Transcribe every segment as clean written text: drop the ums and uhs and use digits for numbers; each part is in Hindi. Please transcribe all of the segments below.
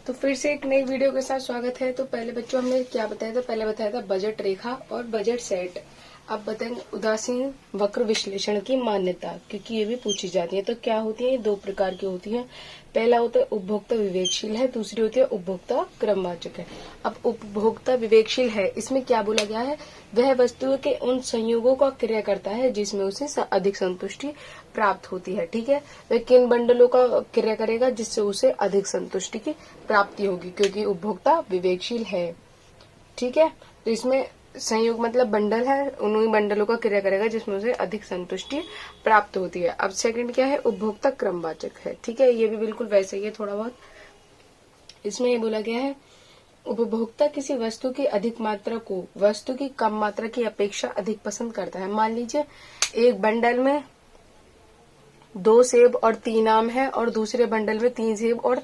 तो फिर से एक नई वीडियो के साथ स्वागत है। तो पहले बच्चों हमने क्या बताया था? पहले बताया था बजट रेखा और बजट सेट। अब बताएंगे उदासीन वक्र विश्लेषण की मान्यता, क्योंकि ये भी पूछी जाती है। तो क्या होती है? ये दो प्रकार की होती है। पहला होता है उपभोक्ता विवेकशील है, दूसरी होती है उपभोक्ता क्रमवाचक है। अब उपभोक्ता विवेकशील है, इसमें क्या बोला गया है? वह वस्तुओं के उन संयोगों का क्रिया करता है जिसमें उसे अधिक संतुष्टि प्राप्त होती है। ठीक है, वह किन बंडलों का क्रिया करेगा जिससे उसे अधिक संतुष्टि की प्राप्ति होगी, क्योंकि उपभोक्ता विवेकशील है। ठीक है, तो इसमें संयोग मतलब बंडल है, उन्हीं बंडलों का क्रिया करेगा जिसमें उसे अधिक संतुष्टि प्राप्त होती है। अब सेकंड क्या है? उपभोक्ता क्रमवाचक है। ठीक है, ये भी बिल्कुल वैसे ही है थोड़ा बहुत। इसमें ये बोला गया है उपभोक्ता किसी वस्तु की अधिक मात्रा को वस्तु की कम मात्रा की अपेक्षा अधिक पसंद करता है। मान लीजिए एक बंडल में 2 सेब और 3 आम है और दूसरे बंडल में 3 सेब और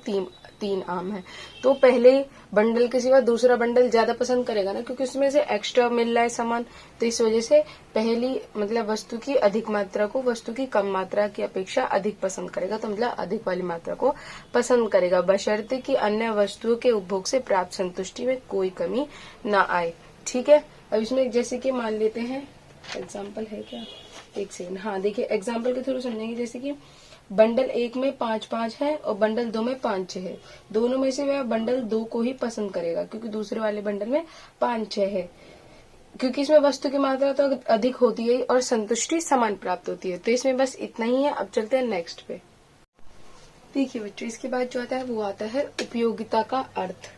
3 आम है। तो पहले बंडल के सिवा दूसरा बंडल ज्यादा पसंद करेगा ना, क्योंकि उसमें से एक्स्ट्रा मिल रहा है सामान। तो इस वजह से पहली मतलब वस्तु की अधिक मात्रा को वस्तु की कम मात्रा की अपेक्षा अधिक पसंद करेगा। तो मतलब अधिक वाली मात्रा को पसंद करेगा, बशर्ते कि अन्य वस्तुओं के उपभोग से प्राप्त संतुष्टि में कोई कमी न आए। ठीक है, अब इसमें जैसे कि मान लेते हैं, एग्जाम्पल है क्या? एक सेकंड। हाँ देखिए, एग्जाम्पल के थ्रू समझेंगे। जैसे कि बंडल 1 में 5-5 है और बंडल 2 में 5-6 है। दोनों में से वह बंडल 2 को ही पसंद करेगा, क्योंकि दूसरे वाले बंडल में 5-6 है, क्योंकि इसमें वस्तु की मात्रा तो अधिक होती है और संतुष्टि समान प्राप्त होती है। तो इसमें बस इतना ही है। अब चलते हैं नेक्स्ट पे। देखिए बच्चों, इसके बाद जो आता है वो आता है उपयोगिता का अर्थ।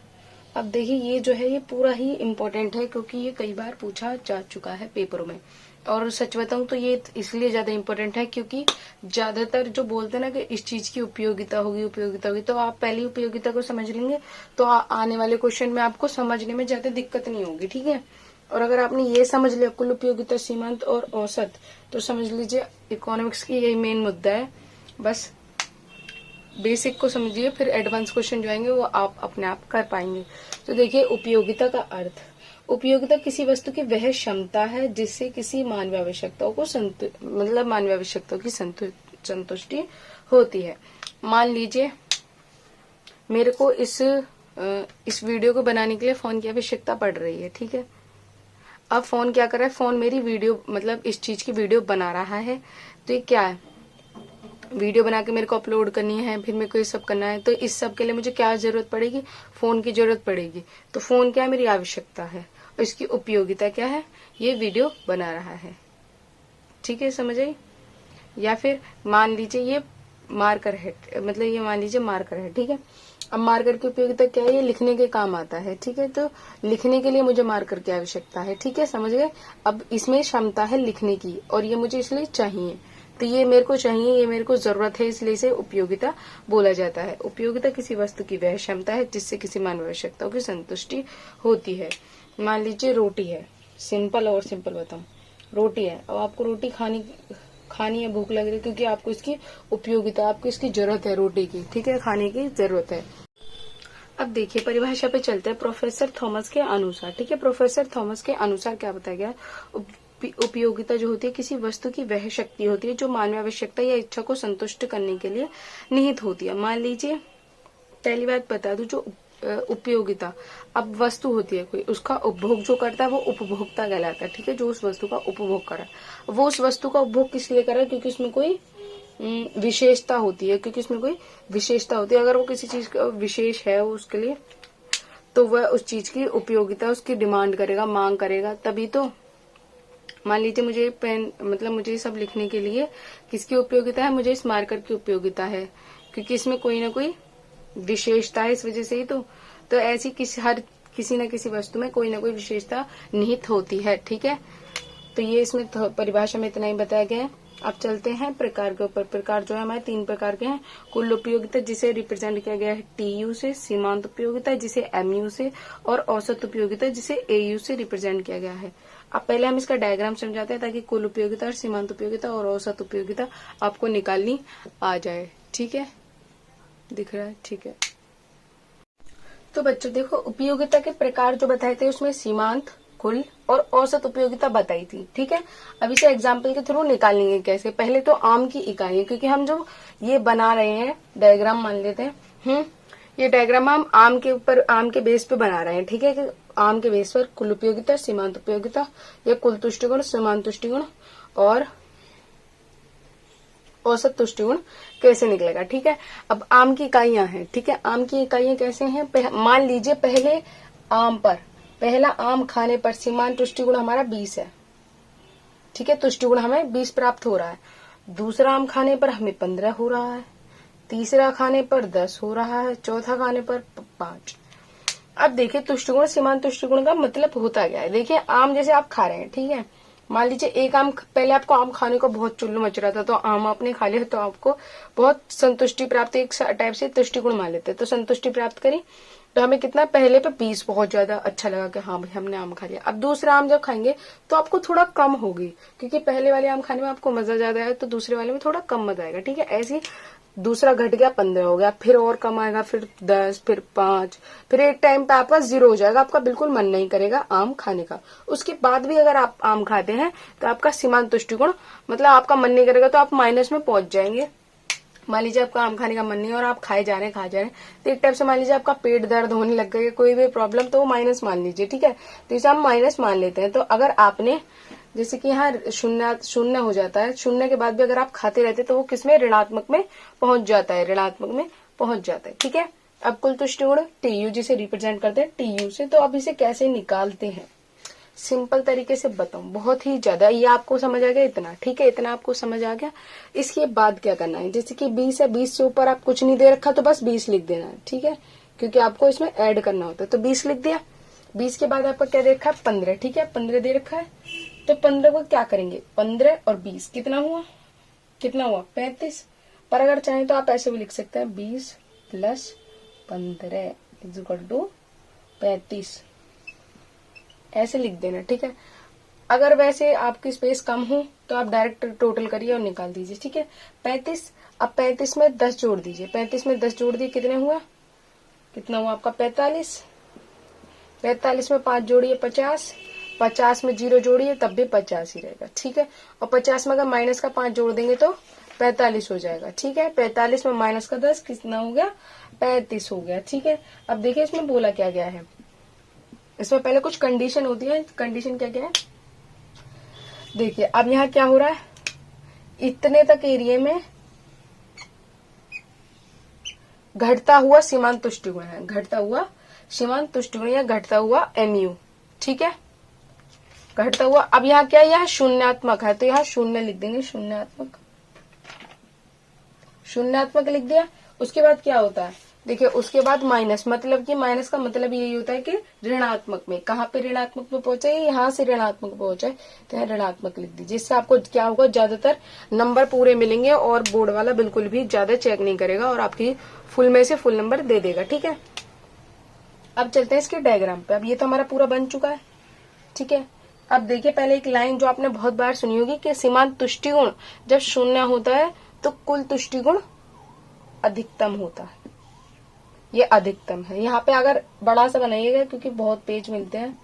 अब देखिए ये जो है ये पूरा ही इम्पोर्टेंट है, क्योंकि ये कई बार पूछा जा चुका है पेपरों में। और सच बताऊं तो ये इसलिए ज्यादा इम्पोर्टेंट है क्योंकि ज्यादातर जो बोलते हैं ना कि इस चीज की उपयोगिता होगी, तो आप पहली उपयोगिता को समझ लेंगे तो आने वाले क्वेश्चन में आपको समझने में ज्यादा दिक्कत नहीं होगी। ठीक है, और अगर आपने ये समझ लिया कुल उपयोगिता, सीमांत और औसत, तो समझ लीजिए इकोनॉमिक्स की यही मेन मुद्दा है। बस बेसिक को समझिए, फिर एडवांस क्वेश्चन जो आएंगे वो आप अपने आप कर पाएंगे। तो देखिए उपयोगिता का अर्थ। उपयोगिता किसी वस्तु की वह क्षमता है जिससे किसी मानवीय आवश्यकताओं को मानवीय आवश्यकताओं की संतुष्टि होती है। मान लीजिए मेरे को इस वीडियो को बनाने के लिए फोन की आवश्यकता पड़ रही है। ठीक है, अब फोन क्या कर रहा है? फोन मेरी वीडियो मतलब इस चीज की वीडियो बना रहा है। तो ये क्या है? वीडियो बना के मेरे को अपलोड करनी है, फिर मेरे को ये सब करना है। तो इस सब के लिए मुझे क्या जरूरत पड़ेगी? फोन की जरूरत पड़ेगी। तो फोन क्या है? मेरी आवश्यकता है। और इसकी उपयोगिता क्या है? ये वीडियो बना रहा है। ठीक है, समझ आई? या फिर मान लीजिए ये मार्कर है, मतलब ये मान लीजिए मार्कर है। ठीक है, अब मार्कर की उपयोगिता क्या है? ये लिखने के काम आता है। ठीक है, तो लिखने के लिए मुझे मार्कर की आवश्यकता है। ठीक है, समझ गए? अब इसमें क्षमता है लिखने की और ये मुझे इसलिए चाहिए। तो ये मेरे को चाहिए, ये मेरे को जरूरत है, इसलिए इसे उपयोगिता बोला जाता है। उपयोगिता किसी वस्तु की वह क्षमता है जिससे किसी मानव आवश्यकताओं की संतुष्टि होती है। मान लीजिए रोटी है, सिंपल और सिंपल बताऊं, रोटी है। अब आपको रोटी खानी है, भूख लग रही है, क्योंकि आपको इसकी उपयोगिता, आपको इसकी जरूरत है रोटी की। ठीक है, खाने की जरूरत है। अब देखिए परिभाषा पे चलते हैं प्रोफेसर थॉमस के अनुसार। ठीक है, प्रोफेसर थॉमस के अनुसार क्या बताया गया? उपयोगिता जो होती है किसी वस्तु की वह शक्ति होती है जो मानवीय आवश्यकता या इच्छा को संतुष्ट करने के लिए निहित होती है। मान लीजिए पहली बात बता दूं, जो उपयोगिता, अब वस्तु होती है कोई, उसका उपभोग जो करता है वो उपभोक्ता कहलाता है। ठीक है, जो उस वस्तु का उपभोग कर रहा है, वो उस वस्तु का उपभोग किस लिए कर रहा है? क्योंकि उसमें कोई विशेषता होती है, अगर वो किसी चीज का विशेष है उसके लिए, तो वह उस चीज की उपयोगिता, उसकी डिमांड करेगा, मांग करेगा, तभी तो। मान लीजिए मुझे पेन मतलब मुझे सब लिखने के लिए किसकी उपयोगिता है? मुझे इस मार्कर की उपयोगिता है, क्योंकि इसमें कोई ना कोई विशेषता है, इस वजह से ही तो ऐसी किसी न किसी वस्तु में कोई ना कोई विशेषता निहित होती है। ठीक है, तो ये इसमें परिभाषा में इतना ही बताया गया है। अब चलते हैं प्रकार के ऊपर। प्रकार जो है हमारे 3 प्रकार के हैं। कुल उपयोगिता जिसे रिप्रेजेंट किया गया है TU से, सीमांत उपयोगिता जिसे MU से, और औसत उपयोगिता जिसे AU से रिप्रेजेंट किया गया है। अब पहले हम इसका डायग्राम समझाते हैं ताकि कुल उपयोगिता और सीमांत उपयोगिता और औसत उपयोगिता आपको निकालनी आ जाए। ठीक है, दिख रहा है? ठीक है, तो बच्चों देखो उपयोगिता के प्रकार जो बताए थे उसमें सीमांत, कुल और औसत उपयोगिता बताई थी। ठीक है, अब इसे एग्जाम्पल के थ्रू निकालेंगे कैसे। पहले तो आम की इकाई, क्योंकि हम जो ये बना रहे हैं डायग्राम मान लेते हैं, ये डायग्राम हम आम के ऊपर, आम के बेस पे बना रहे हैं, ठीक है। कि आम के बेस पर कुल उपयोगिता, सीमांत उपयोगिता या कुल तुष्टिगुण, सीमांत तुष्टिगुण और औसत तुष्टिगुण कैसे निकलेगा, ठीक है। अब आम की इकाइयां हैं, ठीक है। आम की इकाइयां कैसे हैं? मान लीजिए पहले आम पर, पहला आम खाने पर सीमांत तुष्टिगुण हमारा 20 है, ठीक है। तुष्टिगुण हमें 20 प्राप्त हो रहा है। दूसरा आम खाने पर हमें 15 हो रहा है, तीसरा खाने पर 10 हो रहा है, चौथा खाने पर 5। अब देखिए तुष्टिगुण सीमांत तुष्टिगुण का मतलब होता क्या है। देखिए आम जैसे आप खा रहे हैं, ठीक है। मान लीजिए एक आम, पहले आपको आम खाने को बहुत चुल्लू मच रहा था, तो आम आपने खा लिया, तो आपको बहुत संतुष्टि प्राप्त, एक टाइप से तुष्टिगुण मान लेते हैं, तो संतुष्टि प्राप्त करी। तो हमें कितना, पहले पे 20 बहुत ज्यादा अच्छा लगा कि हाँ भाई हमने आम खा लिया। अब दूसरा आम जब खाएंगे तो आपको थोड़ा कम होगी, क्योंकि पहले वाले आम खाने में आपको मजा ज्यादा आया, तो दूसरे वाले में थोड़ा कम मजा आएगा, ठीक है। ऐसे ही दूसरा घट गया, 15 हो गया, फिर और कम आएगा, फिर 10, फिर 5, फिर एक टाइम पे आपका 0 हो जाएगा, आपका बिल्कुल मन नहीं करेगा आम खाने का। उसके बाद भी अगर आप आम खाते हैं तो आपका सीमांत तुष्टिगुण, मतलब आपका मन नहीं करेगा तो आप माइनस में पहुंच जाएंगे। मान लीजिए आपका आम खाने का मन नहीं और आप खाए जा रहे हैं, खा जा रहे हैं, तो एक टाइप से मान लीजिए आपका पेट दर्द होने लग गया, कोई भी प्रॉब्लम, तो वो माइनस मान लीजिए, ठीक है। तो इसे हम माइनस मान लेते हैं। तो अगर आपने, जैसे कि यहाँ शून्य शून्य हो जाता है, शून्य के बाद भी अगर आप खाते रहते तो वो किसमें, ऋणात्मक में पहुंच जाता है, ऋणात्मक में पहुंच जाता है, ठीक है। अब कुल तुष्टिगुण टीयू जिसे रिप्रेजेंट करते हैं टीयू से, तो अब इसे कैसे निकालते हैं, सिंपल तरीके से बताऊं, बहुत ही ज्यादा। ये आपको समझ आ गया इतना, ठीक है, इतना आपको समझ आ गया। इसके बाद क्या करना है, जैसे कि 20 है, 20 से ऊपर आप कुछ नहीं दे रखा तो बस 20 लिख देना है, ठीक है, क्योंकि आपको इसमें ऐड करना होता है। तो 20 लिख दिया। 20 के बाद आपका क्या दे रखा है, 15, ठीक है, 15 दे रखा है। तो 15 को क्या करेंगे, 15 और 20 कितना हुआ, कितना हुआ, 35। पर अगर चाहें तो आप ऐसे भी लिख सकते हैं, 20 प्लस 15 इज इक्वल टू 35, ऐसे लिख देना, ठीक है। अगर वैसे आपकी स्पेस कम हो तो आप डायरेक्ट टोटल करिए और निकाल दीजिए, ठीक है। 35, अब 35 में 10 जोड़ दीजिए, 35 में 10 जोड़ दिए, कितने हुआ, कितना हुआ आपका 45। 45 में 5 जोड़िए 50, 50 में 0 जोड़िए तब भी 50 ही रहेगा, ठीक है। और 50 में अगर माइनस का 5 जोड़ देंगे तो 45 हो जाएगा, ठीक है। 45 में माइनस का 10 कितना हो गया, 35 हो गया, ठीक है। अब देखिए इसमें बोला क्या गया है, इसमें पहले कुछ कंडीशन होती है। कंडीशन क्या क्या है, देखिए अब यहाँ क्या हो रहा है, इतने तक एरिया में घटता हुआ सीमांत तुष्टिगुण है, घटता हुआ सीमांत तुष्टिगुण या घटता हुआ एमयू, ठीक है, घटता हुआ। अब यहाँ क्या है, यहाँ शून्यात्मक है, तो यहाँ शून्य लिख देंगे, शून्यात्मक, शून्यात्मक लिख दिया। उसके बाद क्या होता है, देखिए उसके बाद माइनस, मतलब कि माइनस का मतलब यही होता है कि ऋणात्मक में, कहाँ पे ऋणात्मक में पहुंचे, यहाँ से ऋणात्मक पहुंचे, तो यहाँ ऋणात्मक लिख दीजिए। इससे आपको क्या होगा, ज्यादातर नंबर पूरे मिलेंगे और बोर्ड वाला बिल्कुल भी ज्यादा चेक नहीं करेगा और आपकी फुल में से फुल नंबर दे देगा, ठीक है। अब चलते हैं इसके डायग्राम पे। अब ये तो हमारा पूरा बन चुका है, ठीक है। अब देखिए पहले एक लाइन जो आपने बहुत बार सुनी होगी कि सीमांत तुष्टिगुण जब शून्य होता है तो कुल तुष्टिगुण अधिकतम होता है, ये अधिकतम है। यहाँ पे अगर बड़ा सा बनाइएगा, क्योंकि बहुत पेज मिलते हैं,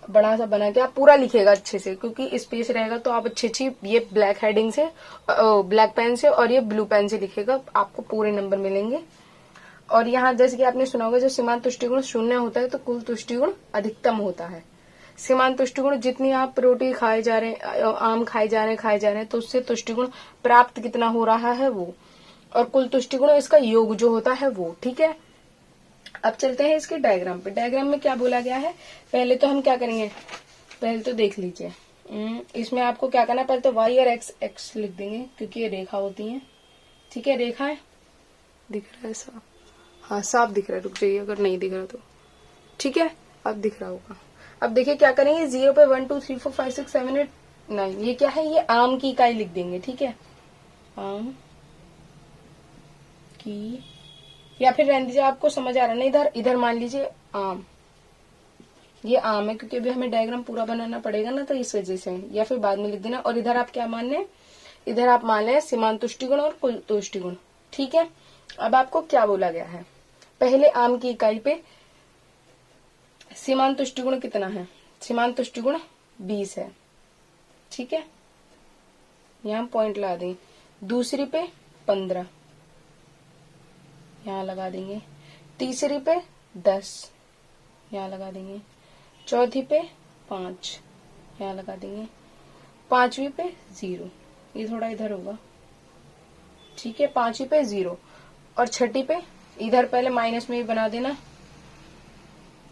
बड़ा सा बना के आप पूरा लिखेगा अच्छे से, क्योंकि स्पेस रहेगा तो आप अच्छी अच्छी ये ब्लैक हेडिंग से, ब्लैक पेन से और ये ब्लू पेन से लिखेगा, आपको पूरे नंबर मिलेंगे। और यहाँ जैसे कि आपने सुना होगा, जो सीमांत तुष्टिगुण शून्य होता है तो कुल तुष्टिगुण अधिकतम होता है। सीमांत तुष्टिगुण जितनी आप रोटी खाए जा रहे हैं, आम खाए जा रहे हैं, तो उससे तुष्टिगुण प्राप्त कितना हो रहा है वो, और कुल तुष्टिगुण इसका योग जो होता है वो, ठीक है। अब चलते हैं इसके डायग्राम पे। डायग्राम में क्या बोला गया है, पहले तो हम क्या करेंगे, पहले तो देख लीजिए, इसमें आपको क्या करना है, पहले तो y और x लिख देंगे, क्योंकि ये रेखा होती है, ठीक है। रेखा है, दिख रहा है साफ, हाँ साफ दिख रहा है, रुक जाइए अगर नहीं दिख रहा तो, ठीक है, अब दिख रहा होगा। अब देखिए क्या करेंगे, 0 पे 1 2 3 4 5 6 7 8 9, ये क्या है, ये आम की इकाई लिख देंगे, ठीक है, आम की, या फिर रहने दीजिए, आपको समझ आ रहा नहीं, इधर इधर मान लीजिए आम, ये आम है, क्योंकि अभी हमें डायग्राम पूरा बनाना पड़ेगा ना, तो इस वजह से, या फिर बाद में लिख देना। और इधर आप क्या मान लें, इधर आप मान लें सीमांत तुष्टिगुण और कुल तुष्टिगुण, ठीक है। अब आपको क्या बोला गया है, पहले आम की इकाई पे सीमांत तुष्टिगुण कितना है, सीमांत तुष्टिगुण 20 है, ठीक है, यहाँ पॉइंट ला दें। दूसरी पे 15, यहाँ लगा देंगे तीसरी पे 10 यहाँ लगा देंगे, चौथी पे 5 यहाँ लगा देंगे, पांचवी पे 0, ये थोड़ा इधर होगा, ठीक है, पांचवी पे 0 और छठी पे इधर पहले माइनस में ही बना देना,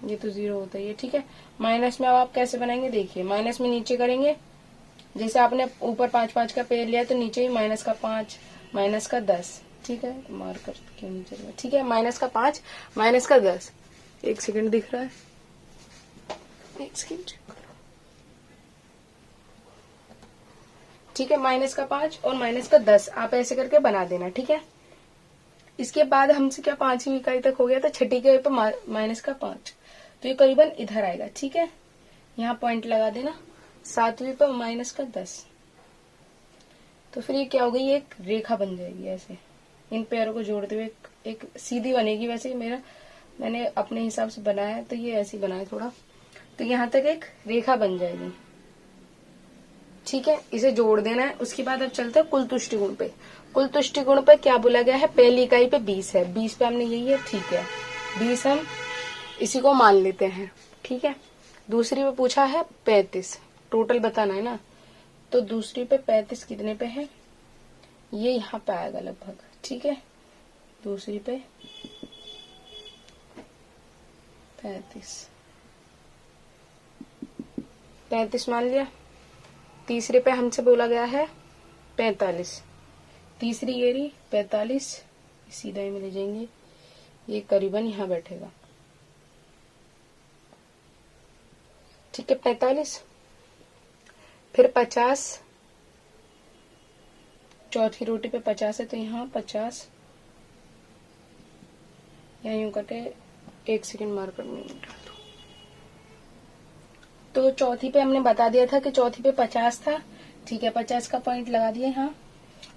ये तो 0 होता ही है, ठीक है। माइनस में अब आप कैसे बनाएंगे, देखिए माइनस में नीचे करेंगे, जैसे आपने ऊपर 5 5 का पेड़ लिया तो नीचे ही माइनस का 5 माइनस का 10, ठीक है, मार्कर क्यों नीचे लगा, ठीक है, माइनस का 5 माइनस का 10, 1 सेकंड दिख रहा है, 1 सेकंड, ठीक है, माइनस का 5 और माइनस का 10 आप ऐसे करके बना देना, ठीक है। इसके बाद हमसे क्या 5वीं इकाई तक हो गया था, छठी इकाई पर माइनस का 5, तो ये करीबन इधर आएगा, ठीक है, यहाँ पॉइंट लगा देना। 7वीं पर माइनस का 10, तो फिर ये क्या हो गई, ये एक रेखा बन जाएगी, ऐसे इन पैरों को जोड़ते हुए एक सीधी बनेगी। वैसे मैंने अपने हिसाब से बनाया है, तो ये ऐसी बनाया थोड़ा, तो यहाँ तक एक रेखा बन जाएगी, ठीक है, इसे जोड़ देना है। उसके बाद अब चलते हैं कुल तुष्टि गुण पे। कुल तुष्टि गुण पे क्या बोला गया है, पहली इकाई पे 20 है, 20 पे हमने यही है, ठीक है, 20 हम इसी को मान लेते हैं, ठीक है। दूसरी पे पूछा है 35, टोटल बताना है ना, तो दूसरी पे 35 कितने पे है, ये यहाँ पे आएगा लगभग, ठीक है, दूसरी पे 35 मान लिया। तीसरे पे हमसे बोला गया है 45, तीसरी ये रही 45, सीधा ही में ले जाएंगे, ये करीबन यहाँ बैठेगा, ठीक है, 45, फिर 50, चौथी रोटी पे 50 है तो यहाँ 50, यहाँ यूं कटे, 1 सेकंड मार्कर में डाल दो। तो चौथी पे हमने बता दिया था कि चौथी पे 50 था, ठीक है, 50 का पॉइंट लगा दिए, हाँ।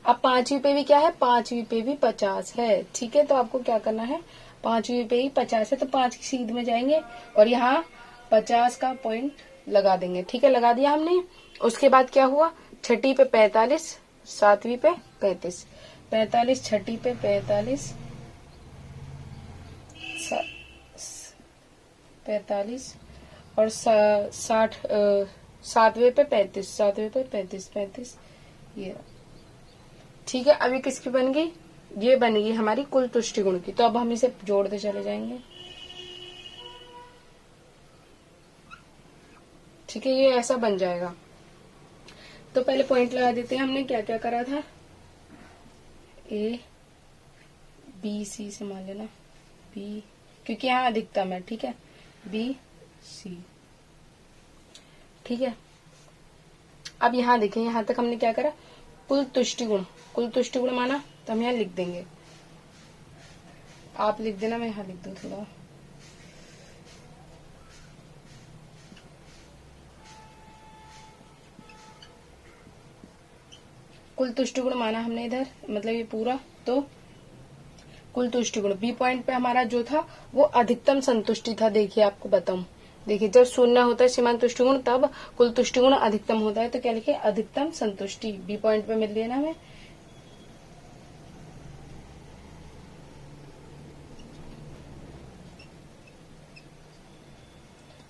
अब 5वीं पे भी क्या है, 5वीं पे भी 50 है, ठीक है, तो आपको क्या करना है, 5वीं पे ही 50 है तो 5 की सीध में जाएंगे और यहाँ 50 का पॉइंट लगा देंगे, ठीक है, लगा दिया हमने। उसके बाद क्या हुआ, छठी पे 45, 7वीं पे 35, 45 छठी पे 45, 45 और 60, 7वें पे 35, 7वें पे 35, 35 ये, ठीक है। अभी किसकी बन गई, ये बन गई हमारी कुल तुष्टि गुण की। तो अब हम इसे जोड़ते चले जाएंगे, ठीक है, ये ऐसा बन जाएगा। तो पहले पॉइंट लगा देते हैं, हमने क्या क्या करा था, ए बी सी से मान लेना, बी क्योंकि यहाँ अधिकतम है, ठीक है, बी सी, ठीक है। अब यहाँ देखें, यहाँ तक हमने क्या करा, कुल तुष्टि गुण, कुल तुष्टि गुण माना, तो हम यहाँ लिख देंगे, आप लिख देना, मैं यहाँ लिख दूं थोड़ा, कुल तुष्टि गुण माना हमने इधर, मतलब ये पूरा, तो कुल तुष्टि गुण बी पॉइंट पे हमारा जो था वो अधिकतम संतुष्टि था। देखिए आपको बताऊं, देखिए जब शून्य होता है सीमांत तुष्टि गुण, तब कुल तुष्टि गुण अधिकतम होता है, तो क्या लिखे, अधिकतम संतुष्टि, बी पॉइंट पे मिल रही है ना हमें,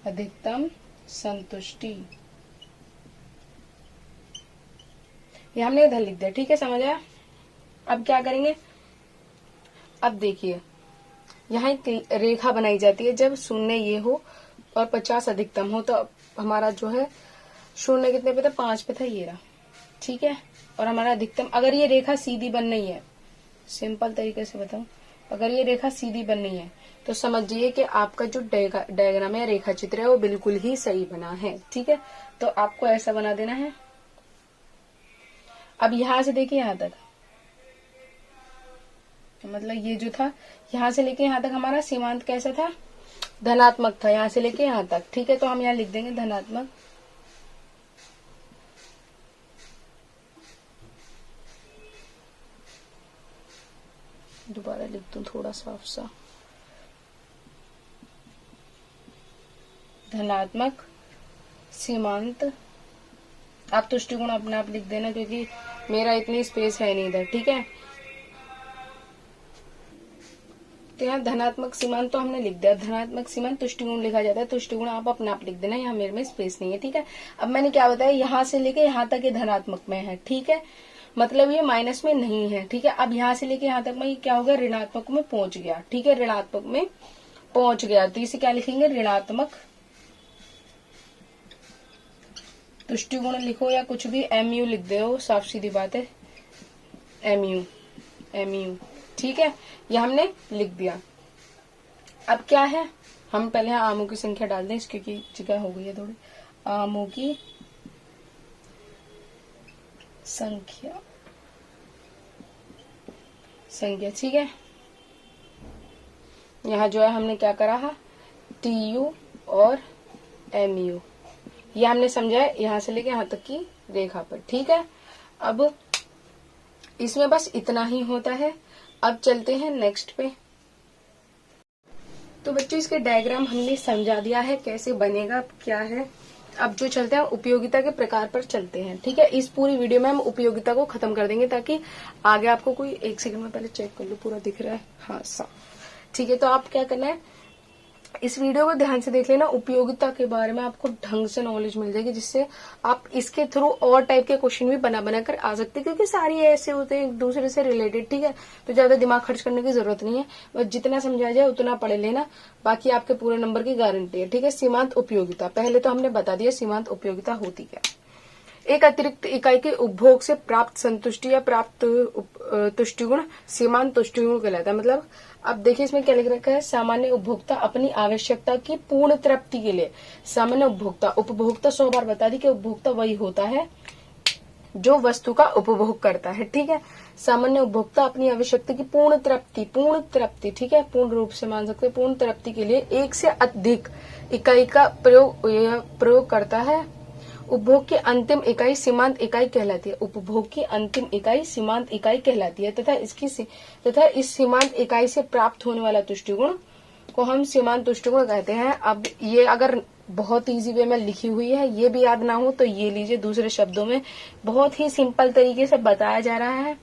अधिकतम संतुष्टि, ये हमने इधर लिख दिया, ठीक है, समझ आया। अब क्या करेंगे, अब देखिए यहाँ एक रेखा बनाई जाती है, जब शून्य ये हो और 50 अधिकतम हो, तो हमारा जो है शून्य कितने पे था, 5 पे था, ये रहा, ठीक है, और हमारा अधिकतम, अगर ये रेखा सीधी बन रही है, सिंपल तरीके से बताऊं, अगर ये रेखा सीधी बन रही है तो समझिए कि आपका जो डायग्राम है, रेखा चित्र है, वो बिल्कुल ही सही बना है, ठीक है। तो आपको ऐसा बना देना है। अब यहां से देखिए यहाँ तक, मतलब ये जो था यहाँ से लेके यहाँ तक हमारा सीमांत कैसा था, धनात्मक था, यहाँ से लेके यहाँ तक, ठीक है, तो हम यहाँ लिख देंगे धनात्मक, दोबारा लिख दूं थोड़ा साफ सा, धनात्मक सीमांत, आप तुष्टि गुण अपने आप लिख देना, क्योंकि मेरा इतनी स्पेस है नहीं इधर, ठीक है। देखते हैं धनात्मक सीमांत तो हमने लिख दिया। धनात्मक सीमांत तुष्टिगुण लिखा जाता है। तुष्टिगुण आप अपने आप लिख देना, यहाँ मेरे में स्पेस नहीं है, ठीक है। अब मैंने क्या बताया, यहाँ से लेके यहाँ तक ये धनात्मक में है, ठीक है, मतलब ये माइनस में नहीं है, ठीक है। अब यहाँ से लेके यहाँ तक में ये क्या हो गया, ऋणात्मक में पहुंच गया, ठीक है, ऋणात्मक में पहुंच गया। तो इसे क्या लिखेंगे, ऋणात्मक तुष्टिगुण लिखो या कुछ भी, MU लिख दे हो, साफ सीधी बात है, MU, ठीक है, ये हमने लिख दिया। अब क्या है, हम पहले यहाँ आमों की संख्या डाल दें, क्योंकि जगह हो गई है थोड़ी। आमों की संख्या, ठीक है। यहाँ जो है हमने क्या करा है, TU और MU, ये हमने समझा है यहाँ से लेके यहाँ तक की रेखा पर, ठीक है। अब इसमें बस इतना ही होता है। अब चलते हैं नेक्स्ट पे। तो बच्चों इसके डायग्राम हमने समझा दिया है कैसे बनेगा, अब क्या है। अब जो चलते हैं उपयोगिता के प्रकार पर चलते हैं, ठीक है। इस पूरी वीडियो में हम उपयोगिता को खत्म कर देंगे, ताकि आगे आपको कोई, एक सेकंड में पहले चेक कर लो पूरा दिख रहा है, हाँ साफ, ठीक है। तो आप क्या करना है, इस वीडियो को ध्यान से देख लेना, उपयोगिता के बारे में आपको ढंग से नॉलेज मिल जाएगी, जिससे आप इसके थ्रू और टाइप के क्वेश्चन भी बना बना कर आ सकते हैं, क्योंकि सारी ऐसे होते हैं एक दूसरे से रिलेटेड, ठीक है। तो ज्यादा दिमाग खर्च करने की जरूरत नहीं है, बस जितना समझाया जाए उतना पढ़ लेना, बाकी आपके पूरे नंबर की गारंटी है, ठीक है। सीमांत उपयोगिता, पहले तो हमने बता दिया सीमांत उपयोगिता होती क्या। एक अतिरिक्त इकाई के उपभोग से प्राप्त संतुष्टि या प्राप्त तुष्टिगुण सीमांत तुष्टिगुण कहलाता है। मतलब अब देखिए इसमें क्या लिख रखा है, सामान्य उपभोक्ता अपनी आवश्यकता की पूर्ण तृप्ति के लिए, सामान्य उपभोक्ता, उपभोक्ता 100 बार बता दी कि उपभोक्ता वही होता है जो वस्तु का उपभोग करता है, ठीक है। सामान्य उपभोक्ता अपनी आवश्यकता की पूर्ण तृप्ति, ठीक है, पूर्ण रूप से मान सकते हैं, पूर्ण तृप्ति के लिए एक से अधिक इकाई का प्रयोग करता है। उपभोग की अंतिम इकाई सीमांत इकाई कहलाती है। उपभोग की अंतिम इकाई सीमांत इकाई कहलाती है तथा इस सीमांत इकाई से प्राप्त होने वाला तुष्टिगुण को हम सीमांत तुष्टिगुण कहते हैं। अब ये अगर बहुत इजी वे में लिखी हुई है, ये भी याद ना हो तो ये लीजिए, दूसरे शब्दों में बहुत ही सिंपल तरीके से बताया जा रहा है।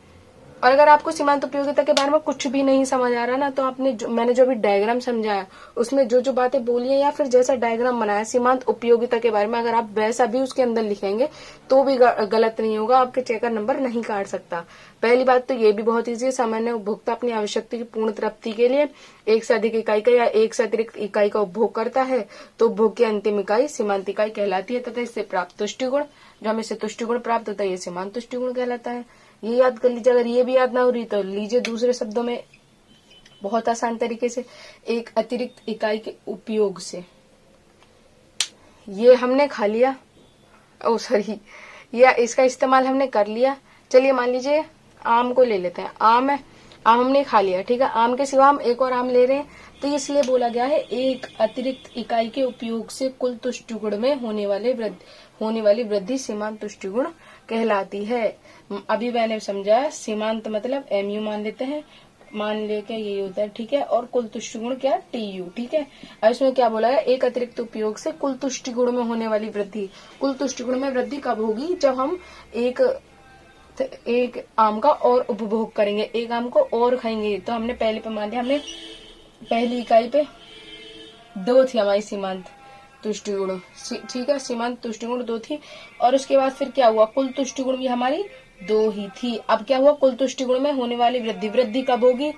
और अगर आपको सीमांत उपयोगिता के बारे में कुछ भी नहीं समझ आ रहा ना, तो आपने मैंने जो भी डायग्राम समझाया उसमें जो बातें बोली है या फिर जैसा डायग्राम बनाया सीमांत उपयोगिता के बारे में, अगर आप वैसा भी उसके अंदर लिखेंगे तो भी गलत नहीं होगा, आपके चेकर नंबर नहीं काट सकता। पहली बात तो ये भी बहुत ईजी है, सामान्य उपभोक्ता अपनी आवश्यकता की पूर्ण तृप्ति के लिए एक से अधिक इकाई का या एक से अतिरिक्त इकाई का उपभोग करता है, तो उपभोग की अंतिम इकाई सीमांत इकाई कहलाती है तथा इससे प्राप्त तुष्टिगुण, जो हमें से तुष्टिगुण प्राप्त होता है, ये सीमांत तुष्टिगुण कहलाता है। ये याद कर लीजिए, अगर ये भी याद ना हो रही तो लीजिए दूसरे शब्दों में बहुत आसान तरीके से, एक अतिरिक्त इकाई के उपयोग से, ये हमने खा लिया, या इसका इस्तेमाल हमने कर लिया। चलिए मान लीजिए आम को ले लेते हैं, आम है, आम हमने खा लिया, ठीक है। आम के सिवा हम एक और आम ले रहे हैं, तो इसलिए बोला गया है एक अतिरिक्त इकाई के उपयोग से कुल तुष्टिगुण में होने वाली वृद्धि सीमांत तुष्टिगुण कहलाती है। अभी मैंने समझाया, सीमांत मतलब MU मान लेते हैं, मान लेके यही होता है, ठीक है। और कुल तुष्टिगुण क्या, TU, ठीक है। अब इसमें क्या बोला है, एक अतिरिक्त उपयोग से कुल तुष्टिगुण में होने वाली वृद्धि। कुल तुष्टिगुण में वृद्धि कब होगी, जब हम एक आम का और उपभोग करेंगे, एक आम को और खाएंगे। तो हमने पहले पे मान लिया, हमने पहली इकाई पे 2 थी हमारी सीमांत तुष्टिगुण, ठीक है, सीमांत तुष्टिगुण 2 थी, और उसके बाद फिर क्या हुआ, कुल तुष्टिगुण भी हमारी 2 ही थी। अब क्या हुआ, कुल तुष्टिगुण में होने वाली वृद्धि कब होगी,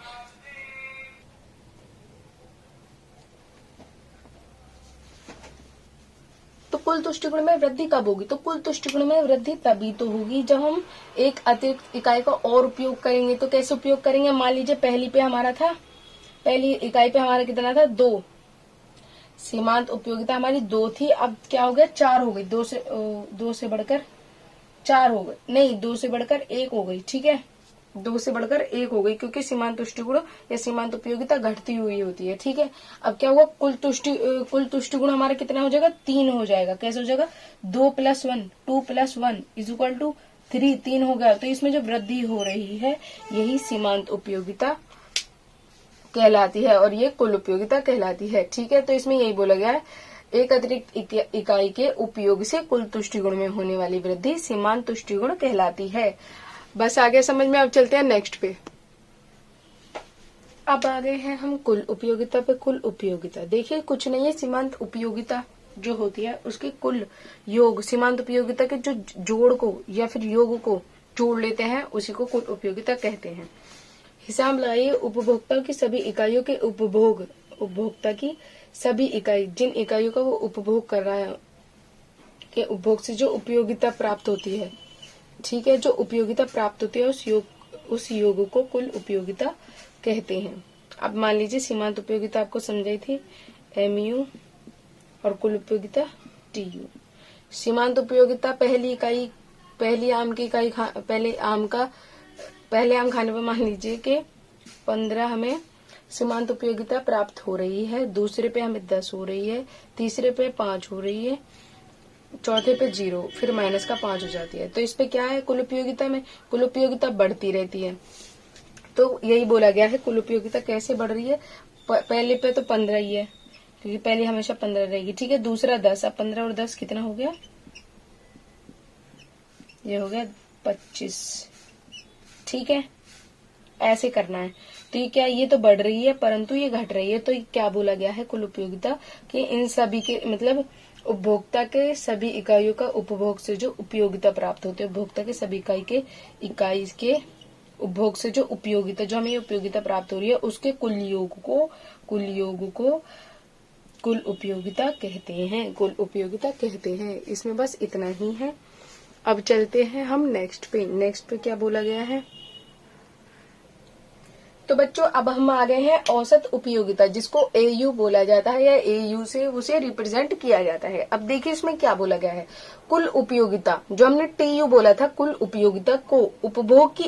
तो कुल तुष्टिगुण में वृद्धि कब होगी, तो कुल तुष्टिगुण में वृद्धि तभी तो होगी जब हम एक अतिरिक्त इकाई का और उपयोग करेंगे। तो कैसे उपयोग करेंगे, मान लीजिए पहली इकाई पे हमारा कितना था, 2, सीमांत उपयोगिता हमारी 2 थी, अब क्या हो गया, 4 हो गई, 2 से बढ़कर 4 हो गई, नहीं 2 से बढ़कर 1 हो गई, ठीक है, 2 से बढ़कर 1 हो गई, क्योंकि सीमांत तुष्टिगुण या सीमांत उपयोगिता घटती हुई होती है, ठीक है। अब क्या हुआ, कुल तुष्टिगुण हमारा कितना हो जाएगा, 3 हो जाएगा। कैसे हो जाएगा, 2 + 1, 2 + 1 = 3, 3 हो गया। तो इसमें जो वृद्धि हो रही है यही सीमांत उपयोगिता कहलाती है, और ये कुल उपयोगिता कहलाती है, ठीक है। तो इसमें यही बोला गया है, एक अतिरिक्त इकाई के उपयोग से कुल तुष्टिगुण में होने वाली वृद्धि सीमांत तुष्टिगुण कहलाती है। बस आगे समझ में। अब चलते हैं नेक्स्ट पे। अब आ गए हैं हम कुल उपयोगिता पे। कुल उपयोगिता देखिए कुछ नहीं है, सीमांत उपयोगिता जो होती है उसके कुल योग, सीमांत उपयोगिता के जो जोड़ को या फिर योग को जोड़ लेते हैं उसी को कुल उपयोगिता कहते हैं। हिसाब लगाइए, उपभोक्ता की सभी इकाइयों के उपभोग, उपभोक्ता की सभी इकाई, जिन इकाइयों का वो उपभोग कर रहा है के उपभोग से जो उपयोगिता प्राप्त होती है, ठीक है, जो उपयोगिता प्राप्त होती है उस योग को कुल उपयोगिता कहते हैं। अब मान लीजिए सीमांत उपयोगिता आपको समझाई थी MU और कुल उपयोगिता TU। सीमांत उपयोगिता पहली इकाई, पहली आम की इकाई, पहले आम खाने पर मान लीजिए कि 15 हमें सीमांत उपयोगिता प्राप्त हो रही है, दूसरे पे हमें 10 हो रही है, तीसरे पे 5 हो रही है, चौथे पे 0, फिर माइनस का 5 हो जाती है। तो इस पे क्या है, कुल उपयोगिता में कुल उपयोगिता बढ़ती रहती है। तो यही बोला गया है कुल उपयोगिता कैसे बढ़ रही है। पहले पे तो 15 ही है क्योंकि पहले हमेशा 15 रहेगी, ठीक है। दूसरा 10, अब 15 और 10 कितना हो गया, ये हो गया 25, ठीक है। ऐसे करना है। तो ये क्या, ये तो बढ़ रही है परंतु ये घट रही है। तो क्या बोला गया है कुल उपयोगिता कि इन सभी के मतलब उपभोक्ता के सभी इकाइयों का उपभोग से जो उपयोगिता प्राप्त होती है, उपभोक्ता के सभी इकाई के उपभोग से जो उपयोगिता, जो हमें उपयोगिता प्राप्त हो रही है उसके कुल योग को कुल उपयोगिता कहते हैं, कुल उपयोगिता कहते हैं। इसमें बस इतना ही है। अब चलते हैं हम नेक्स्ट पे क्या बोला गया है। तो बच्चों अब हम आ गए हैं औसत उपयोगिता, जिसको AU बोला जाता है या AU से उसे रिप्रेजेंट किया जाता है। अब देखिए इसमें क्या बोला गया है, कुल उपयोगिता जो हमने TU बोला था, कुल उपयोगिता को उपभोग की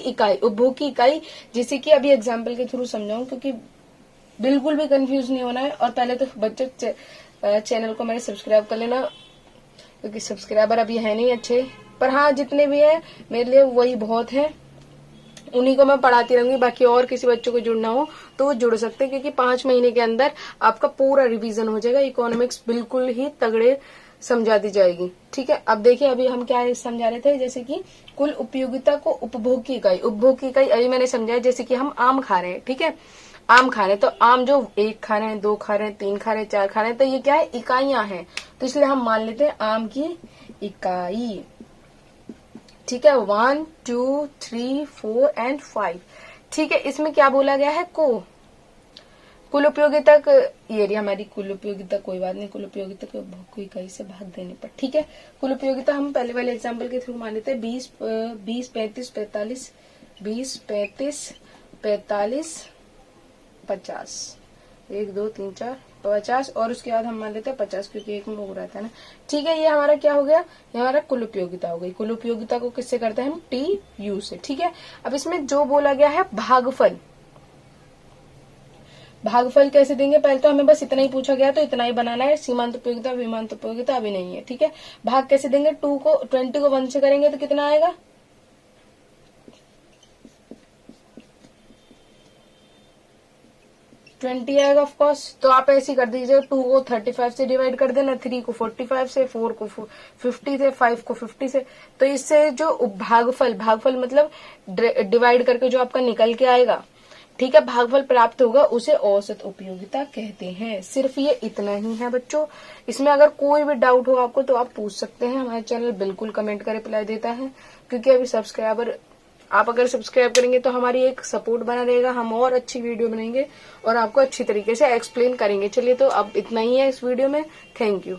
इकाई, जिसे कि अभी एग्जाम्पल के थ्रू समझाऊं क्योंकि बिल्कुल भी कंफ्यूज नहीं होना है। और पहले तो बच्चों चैनल को मेरे सब्सक्राइब कर लेना क्योंकि सब्सक्राइबर अभी है नहीं अच्छे, पर हाँ जितने भी है मेरे लिए वही बहुत है, उन्हीं को मैं पढ़ाती रहूंगी। बाकी और किसी बच्चों को जुड़ना हो तो वो जुड़ सकते हैं क्योंकि 5 महीने के अंदर आपका पूरा रिवीजन हो जाएगा। इकोनॉमिक्स बिल्कुल ही तगड़े समझा दी जाएगी, ठीक है। अब देखिए अभी हम क्या समझा रहे थे, जैसे कि कुल उपयोगिता को उपभोग की इकाई अभी मैंने समझाया। जैसे कि हम आम खा रहे हैं, ठीक है, आम खा रहे हैं तो आम जो 1 खा रहे हैं, 2 खा रहे हैं, 3 खा रहे हैं, 4 खा रहे हैं, तो ये क्या है, इकाइयां हैं। तो इसलिए हम मान लेते हैं आम की इकाई, ठीक है, 1 2 3 4 एंड 5, ठीक है। इसमें क्या बोला गया है, कुल उपयोगिता ये रही हमारी कुल उपयोगिता, कोई बात नहीं, कुल उपयोगिता को उपभोग की इकाई से भाग देने पर, ठीक है। कुल उपयोगिता हम पहले वाले एग्जाम्पल के थ्रू मान लेते हैं 20 35 45 20 35 45 50, 1 2 3 4 50 और उसके बाद हम मान लेते हैं 50 क्योंकि एक में हो रहा था ना, ठीक है। ये हमारा क्या हो गया, ये हमारा कुल उपयोगिता हो गई। कुल उपयोगिता को किससे करते हैं हम, TU से, ठीक है। अब इसमें जो बोला गया है भागफल कैसे देंगे, पहले तो हमें बस इतना ही पूछा गया तो इतना ही बनाना है। सीमांत उपयोगिता विमांत उपयोगिता अभी नहीं है, ठीक है। भाग कैसे देंगे, 20 को 1 से करेंगे तो कितना आएगा, 20 आएगा ऑफ कोर्स। तो आप ऐसे कर दीजिए, 2 को 35 से डिवाइड कर देना, 3 को 45 से, 4 को 50 से, 5 को 50 से। तो इससे जो भागफल मतलब डिवाइड करके जो आपका निकल के आएगा, ठीक है, भागफल प्राप्त होगा, उसे औसत उपयोगिता कहते हैं। सिर्फ ये इतना ही है बच्चों। इसमें अगर कोई भी डाउट हो आपको तो आप पूछ सकते हैं, हमारे चैनल बिल्कुल कमेंट का रिप्लाई देता है क्योंकि अभी आप अगर सब्सक्राइब करेंगे तो हमारी एक सपोर्ट बना रहेगा, हम और अच्छी वीडियो बनाएंगे और आपको अच्छी तरीके से एक्सप्लेन करेंगे। चलिए तो अब इतना ही है इस वीडियो में, थैंक यू।